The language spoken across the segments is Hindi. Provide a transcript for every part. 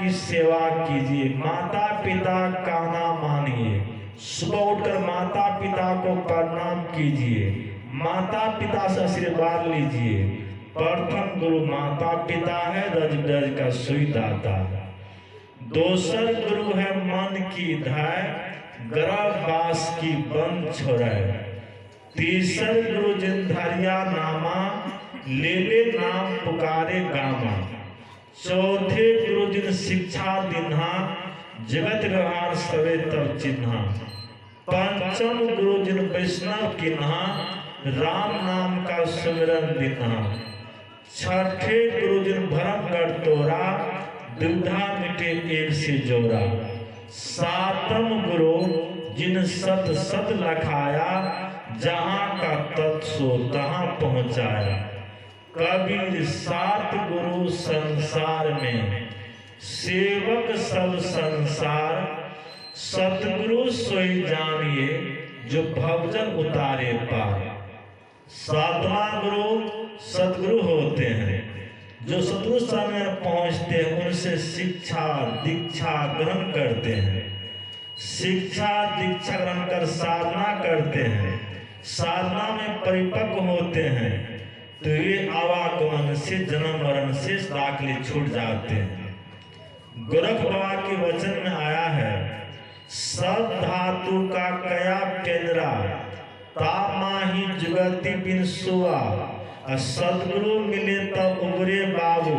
की सेवा कीजिए, माता पिता का नाम मानिए, सुबह उठकर माता पिता को प्रणाम कीजिए, माता पिता से आशीर्वाद लीजिए। प्रथम गुरु माता पिता है, रज रज का सुई दाता। दोसर गुरु है मन की धाय, गर्भवास की बंद छोड़े। तीसर गुरु जिन धरिया नामा, ले ले नाम पुकारे गामा। चौथे गुरु जिन शिक्षा दिन्हा, जगत व्यवहार सवे तब चिन्हा। पंचम गुरु जिन वैष्णव किन्हा, राम नाम का सुमिरन दिन्हा। छठे गुरु जिन भरम कर तोरा, दुविधा मिटे एक से जोड़ा। सातम गुरु जिन सत सत लखाया, जहां का तत् सो तहां पहुंचाया। कबीर सात गुरु संसार में, सेवक सब संसार। सतगुरु सोई जानिए, जो भवजन उतारे पार। सातवां गुरु सतगुरु होते हैं, जो सतगुरु स्थान में पहुंचते हैं, उनसे शिक्षा दीक्षा ग्रहण करते हैं। शिक्षा दीक्षा ग्रहण कर साधना करते हैं, साधना में परिपक्व होते हैं, तो ये आवागमन से जन्म मरण से दाखिले छूट जाते हैं। गोरख बाबा के वचन में आया है, सब धातु का कया केंद्रा, तामाही जुगति बिन सुआ। सदगुरु मिले तब उबरे बाबू,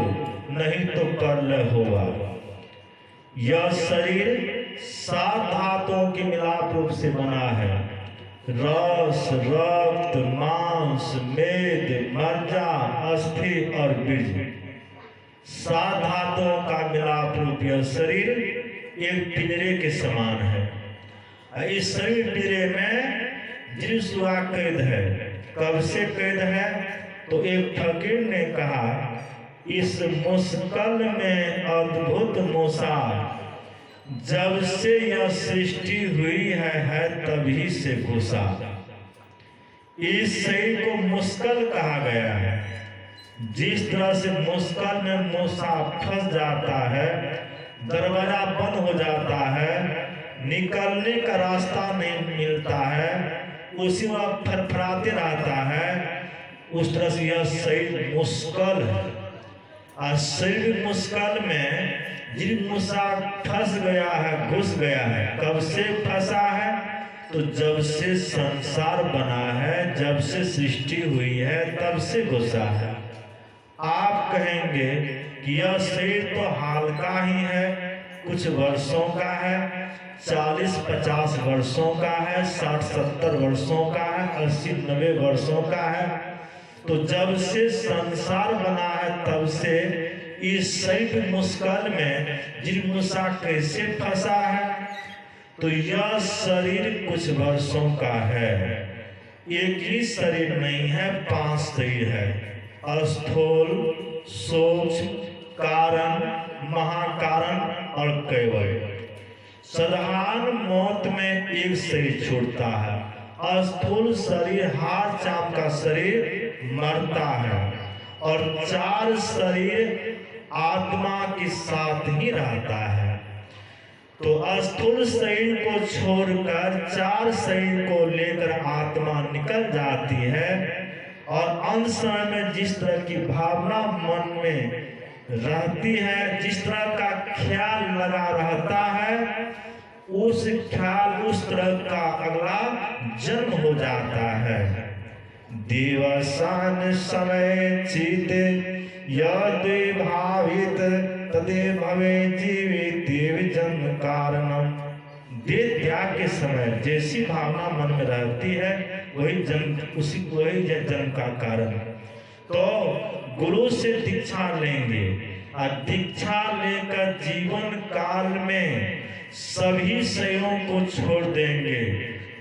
नहीं तो कर हुआ। यह शरीर 7 धातुओं के मिलाप रूप से बना है। रस, रक्त, मांस, मेद, मज्जा, अस्थि और बीज। 7 धातुओं का मिलाप रूप यह शरीर एक पिंजरे के समान है। इस शरीर पिंजरे में जिसुआ कैद है। कब से कैद है? तो एक फकीर ने कहा, इस मुश्किल में अद्भुत मूसा, जब से यह सृष्टि हुई है तभी से घुसा। इस शरीर को मुश्किल कहा गया है। जिस तरह से मुश्किल में मूसा फंस जाता है, दरवाजा बंद हो जाता है, निकलने का रास्ता नहीं मिलता है, उसी वक्त फरफराते रहता है, उस तरह से यह शरीर मुश्किल है। और शरीर मुश्किल में जिन मूसा फंस गया है, घुस गया है। कब से फंसा है? तो जब से संसार बना है, जब से सृष्टि हुई है, तब से घुसा है। आप कहेंगे कि यह शरीर तो हाल का ही है, कुछ वर्षों का है, 40-50 वर्षों का है, 60-70 वर्षों का है, 80-90 वर्षों का है। तो जब से संसार बना है, तब से इस शरीर मुश्किल में जिरमुसा कैसे फंसा है? तो यह शरीर कुछ वर्षों का है। एक ही शरीर नहीं है, 5 शरीर है। स्थूल, सूक्ष्म, कारण, महाकारण और कैवल्य। साधारण मौत में एक शरीर छूटता है। स्थूल शरीर, हाड़ चाम का शरीर मरता है, और 4 शरीर आत्मा के साथ ही रहता है। तो स्थूल शरीर को छोड़कर 4 शरीर को लेकर आत्मा निकल जाती है, और अंत समय में जिस तरह की भावना मन में रहती है, जिस तरह का ख्याल लगा रहता है, उस ख्याल उस तरह का अगला जन्म हो जाता है। दिवसान समय चिते यदि भावित तदे भवे जीवित देव जन्म कारणम। देह त्याग के समय जैसी भावना मन में रहती है, वही जन्म का कारण। तो गुरु से दीक्षा लेंगे, और दीक्षा लेकर जीवन काल में सभी शरीरों को छोड़ देंगे,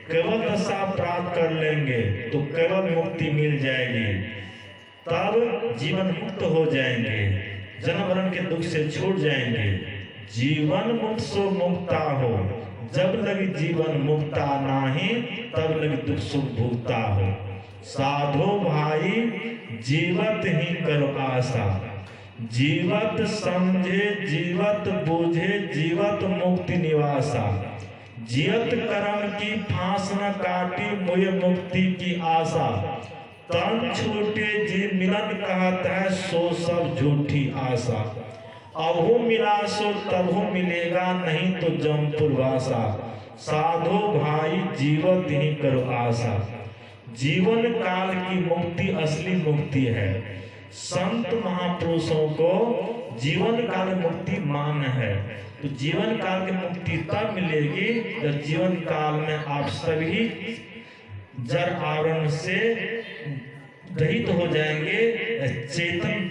केवल दशा प्राप्त कर लेंगे, तो केवल मुक्ति मिल जाएगी। तब जीवन मुक्त हो जाएंगे, जन्म मरण के दुख से छूट जाएंगे। जीवन मुक्त सो मुक्ता हो, जब लगी जीवन मुक्ता नाही, तब लगी दुख सुख भुगता हो। साधो भाई जीवत ही करो आशा, जीवत समझे जीवत बूझे जीवत मुक्ति निवासा। जियत कर्म की फांस न काटी मुझे मुक्ति की आशा। तन छूटे जी मिलन कहत है सो सब झूठी आशा। अबहु मिला सो तबहु मिलेगा नहीं तो जमपुर वासा। साधो भाई जीवत ही करो आशा। जीवन काल की मुक्ति असली मुक्ति है। संत महापुरुषों को जीवन काल मुक्ति मान्य है। तो जीवन काल की मुक्ति तब मिलेगी जब जीवन काल में आप सभी जड़ आवरण से रहित हो जाएंगे। चेतन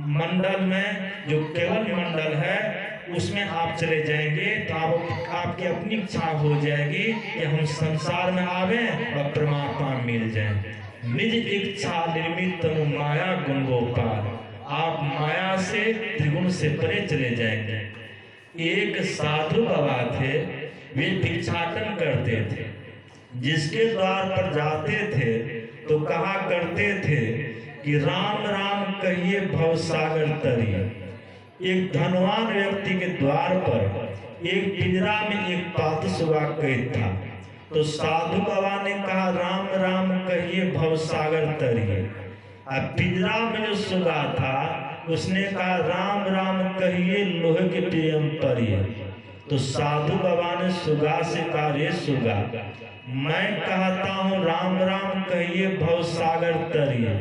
मंडल में जो केवल मंडल है उसमें आप चले जाएंगे तो आपकी अपनी इच्छा हो जाएगी कि हम संसार में आवे और परमात्मा मिल जाए। निज इच्छा निर्मित तनु माया गुण गोपाल। आप माया से त्रिगुण से परे चले जाएंगे। एक साधु बाबा थे, वे भिक्षाटन करते थे। जिसके द्वार पर जाते थे तो कहा करते थे कि राम राम कहिए भवसागर तरिए। एक धनवान व्यक्ति के द्वार पर एक पिंजरा में एक पालतू सुगा कैद था। तो साधु बाबा ने कहा राम राम कहिए भवसागर तरिए। अब पिंजरा में जो सुगा था उसने कहा राम राम कहिए लोहे के प्रेम परिए। तो साधु बाबा ने सुगा से कहा रे सुगा, मैं कहता हूँ राम राम कहिए भवसागर तरिए,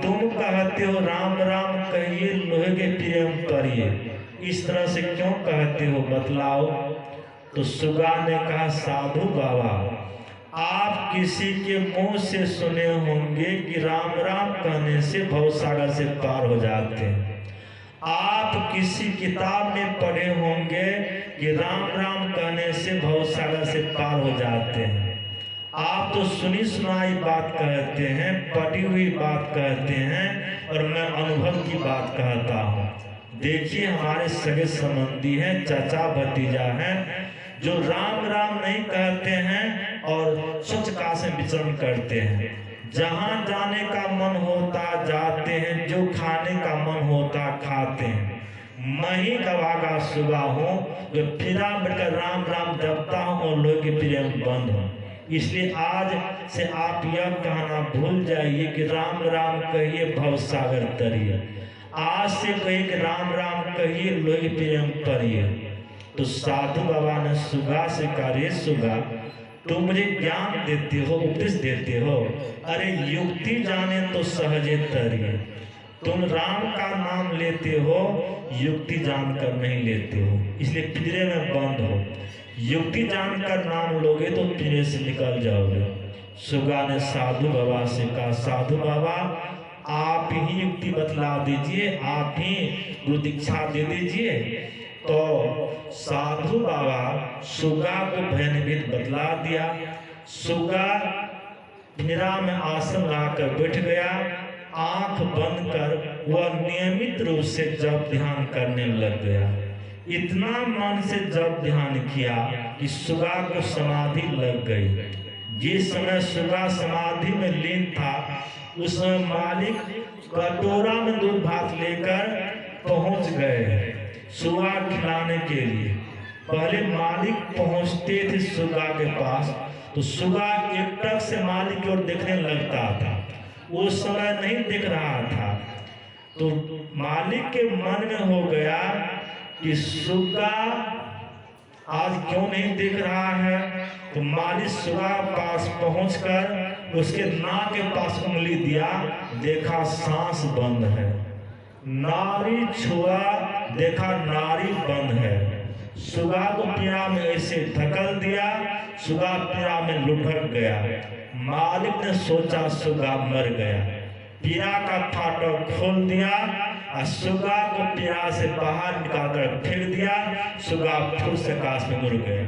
तुम कहते हो राम राम कहिए लोहे के प्रेम परिए। इस तरह से क्यों कहते हो बतलाओ। तो सुगा ने कहा साधु बाबा, आप किसी के मुंह से सुने होंगे कि राम राम कहने से भवसागर से पार हो जाते हैं। आप किसी किताब में पढ़े होंगे कि राम राम कहने से भवसागर से पार हो जाते हैं। आप तो सुनी सुनाई बात कहते हैं, पढ़ी हुई बात कहते हैं, और मैं अनुभव की बात कहता हूँ। देखिए हमारे सगे संबंधी हैं, चाचा भतीजा हैं, जो राम राम नहीं कहते हैं और स्वच्छ काश में विचरण करते हैं। जहाँ जाने का मन होता जाते हैं, जो खाने का मन होता खाते हैं। मैं ही गवागा सुगा हूँ जो फिरा बैठकर राम राम जपता हूँ और लोग के प्रेम बंद हूँ। इसलिए आज से आप यह कहना भूल जाइए कि राम राम कहिए भवसागर तरिए। आज से कहिए कि राम राम कहिए लोग प्रेम परिए। तो साधु बाबा ने सुगा से कहा रे सुगा, तुम मुझे ज्ञान देते हो, उपदेश देते हो, अरे युक्ति जाने तो सहजे तरिए। तुम राम का नाम लेते हो, युक्ति जानकर नहीं लेते हो, इसलिए पिंजरे में बंद हो। युक्ति जानकर नाम लोगे तो पिंजरे से निकल जाओगे। सुगा ने साधु बाबा से कहा साधु बाबा, आप ही युक्ति बतला दीजिए, आप ही गुरु दीक्षा दे दीजिए। तो साधु बाबा सुगा को भयभीत बतला दिया। सुगा पिंजरा में आसन लगाकर बैठ गया। आंख बंद कर वह नियमित रूप से जप ध्यान करने लग गया। इतना मन से जप ध्यान किया कि सुगा को समाधि लग गई। जिस समय सुगा समाधि में लीन था उस समय मालिक कटोरा में दूध भात लेकर पहुंच गए सुगा खिलाने के लिए। पहले मालिक पहुंचते थे सुगा के पास तो सुगा एकटक से मालिक की ओर देखने लगता था। उस समय नहीं दिख रहा था तो मालिक के मन में हो गया कि सुगा आज क्यों नहीं दिख रहा है। तो मालिक सुगा पास पहुंचकर उसके नाक के पास उंगली दिया, देखा सांस बंद है। नारी छुआ, देखा नारी बंद है। सुगा को पिंजरा में ऐसे धकल दिया, सुगा पिंजरा में लुढ़क गया। मालिक ने सोचा सुगा मर गया, पिंजरा का फाटक खोल दिया और सुगा को पिंजरा से बाहर निकालकर फेंक दिया। सुगा फिर से आकाश में उड़ गया।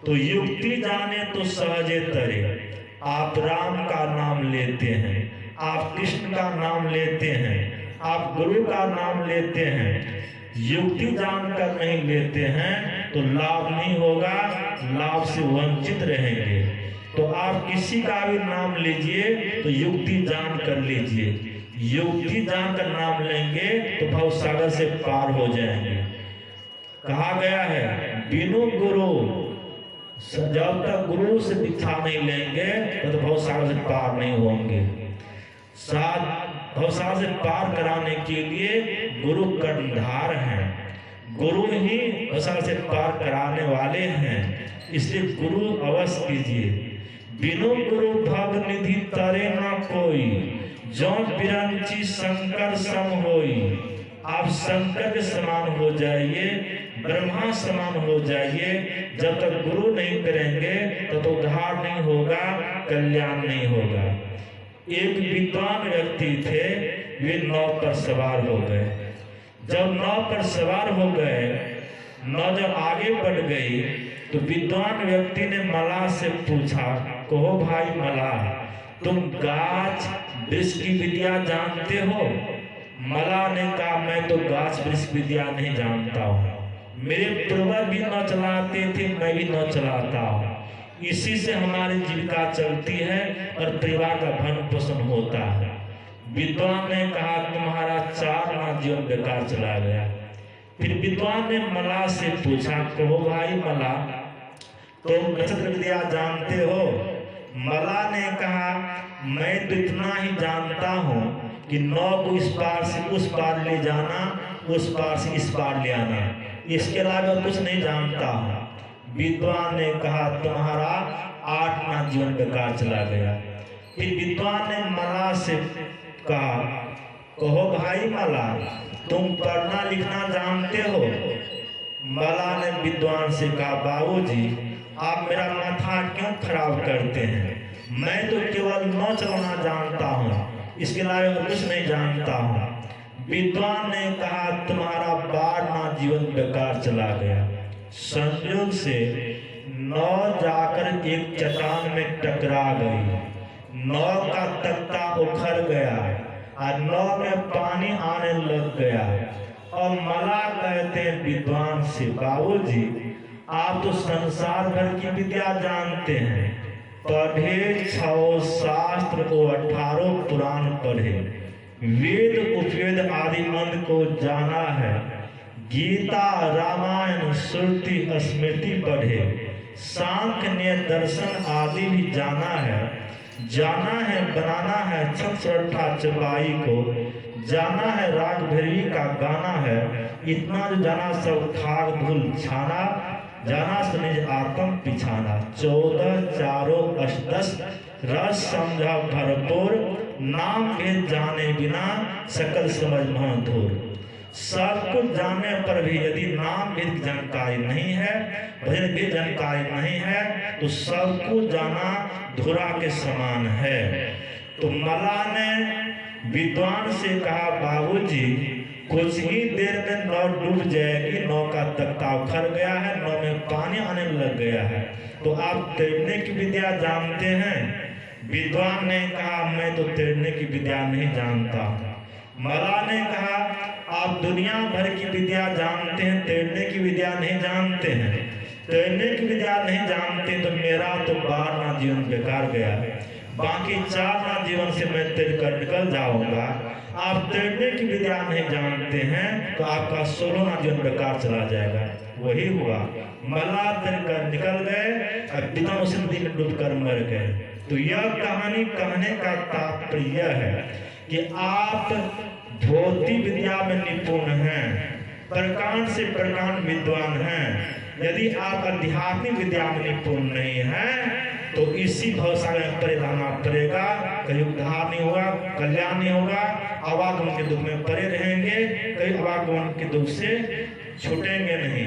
तो युक्ति जाने तो सहजे तरे। आप राम का नाम लेते हैं, आप कृष्ण का नाम लेते हैं, आप गुरु का नाम लेते हैं, युक्ति जानकर नहीं लेते हैं तो लाभ नहीं होगा, लाभ से वंचित रहेंगे। तो आप किसी का भी नाम लीजिए तो युक्ति जान कर लीजिए। युक्ति जानकर नाम लेंगे तो भव सागर से पार हो जाएंगे। कहा गया है बिनु गुरु, जब तक गुरु से दीक्षा नहीं लेंगे तो भव सागर से पार नहीं होंगे। भव सागर से पार कराने के लिए गुरु कर्णधार हैं, गुरु ही भव सागर से पार कराने वाले हैं, इसलिए गुरु अवश्य कीजिए। बिनु गुरु भव निधि तरे न कोई, जो बिरंची शंकर सम होई। आप शंकर के समान हो जाइए, ब्रह्मा समान हो जाइए। जब तक गुरु नहीं करेंगे तो उद्धार नहीं होगा, कल्याण नहीं होगा। एक विद्वान व्यक्ति थे, वे नाव पर सवार हो गए। जब नाव पर सवार हो गए, नाव जब आगे बढ़ गई तो विद्वान व्यक्ति ने मलाह से पूछा, कहो भाई मलाह, तुम गाछ वृक्ष की विद्या जानते हो? मलाह ने कहा, मैं तो गाछ वृक्ष विद्या नहीं जानता हूँ। मेरे पूर्वज भी न चलाते थे, मैं भी न चलाता हूँ। इसी से हमारी जीविका चलती है और परिवार का भरण पोषण होता है। विद्वान ने कहा, तुम्हारा 4 माह जीवन बेकार चला गया। फिर विद्वान ने मलाह से पूछा, कहो भाई मलाह, तुम नक्षत्र विद्या जानते हो? मलाह ने कहा, मैं तो इतना ही जानता हूँ कि 9 को इस पार से उस पार ले जाना, उस पार से इस पार ले आना, इसके अलावा कुछ नहीं जानता हूँ। विद्वान ने कहा, तुम्हारा 8 माह जीवन बेकार चला गया। फिर विद्वान ने मलाह से कहा, कहो भाई मलाह, तुम पढ़ना लिखना जानते हो? मलाह ने विद्वान से कहा, बाबूजी आप मेरा माथा क्यों खराब करते हैं? मैं तो केवल नाव चलाना जानता हूँ, इसके अलावा कुछ नहीं जानता हूँ। विद्वान ने कहा, तुम्हारा 12 माह जीवन बेकार चला गया। संयोग से नाव जाकर एक चट्टान में टकरा गई। नाव का तख्ता उखड़ गया और नाव में पानी आने लग गया। और मलाह कहते हैं विद्वान से, बाबूजी आप तो संसार भर की विद्या जानते हैं, पढ़े 6 शास्त्र को 18 पुराण पढ़े, वेद उपवेद आदि मंत्र को जाना है, गीता रामायण श्रुति स्मृति पढ़े, सांख्य न्याय दर्शन आदि भी जाना है बनाना है छठ चपाई को, जाना है राग भैरवी का गाना है। इतना जो जाना सब खाक धूल छाना, जाना सुनिज आत्म पिछाना। 14 चारों अष्टदश रस समझा भरपूर, नाम भेद जाने बिना सकल समझ न धूर। सब कुछ जानने पर भी यदि नाम भेद की जानकारी नहीं है, भजन की जानकारी नहीं है, तो सब कुछ जाना धुरा के समान है। तो मलाह ने विद्वान से कहा, बाबूजी कुछ ही देर में नाव डूब जाएगी, नाव का तख्ता उखड़ गया है, नाव में पानी आने लग गया है, तो आप तैरने की विद्या जानते हैं? विद्वान ने कहा, मैं तो तैरने की विद्या नहीं जानता। मलाह ने कहा, आप दुनिया भर की विद्या जानते हैं, तैरने की विद्या नहीं जानते हैं। तैरने की विद्या नहीं जानते तो मेरा तो 12 माह जीवन बेकार गया, बाकी 4 माह जीवन से मैं तैर कर निकल जाऊंगा। आप तैरने की विद्या नहीं जानते हैं तो आपका 16 माह जीवन बेकार चला जाएगा। वही हुआ, मलाह तैर कर निकल गए और पिता उसी नदी में डूब कर मर गए। तो यह कहानी कहने का तात्पर्य है कि आप भौतिक विद्या में निपुण हैं, प्रकांड से प्रकांड विद्वान हैं। यदि आप आध्यात्मिक विद्या में निपुण नहीं हैं तो इसी भवसागर में पड़े रहना पड़ेगा। कहीं उद्धार नहीं होगा, कल्याण नहीं होगा, आवागमन के दुख में पड़े रहेंगे, कहीं आवागमन के दुख से छूटेंगे नहीं।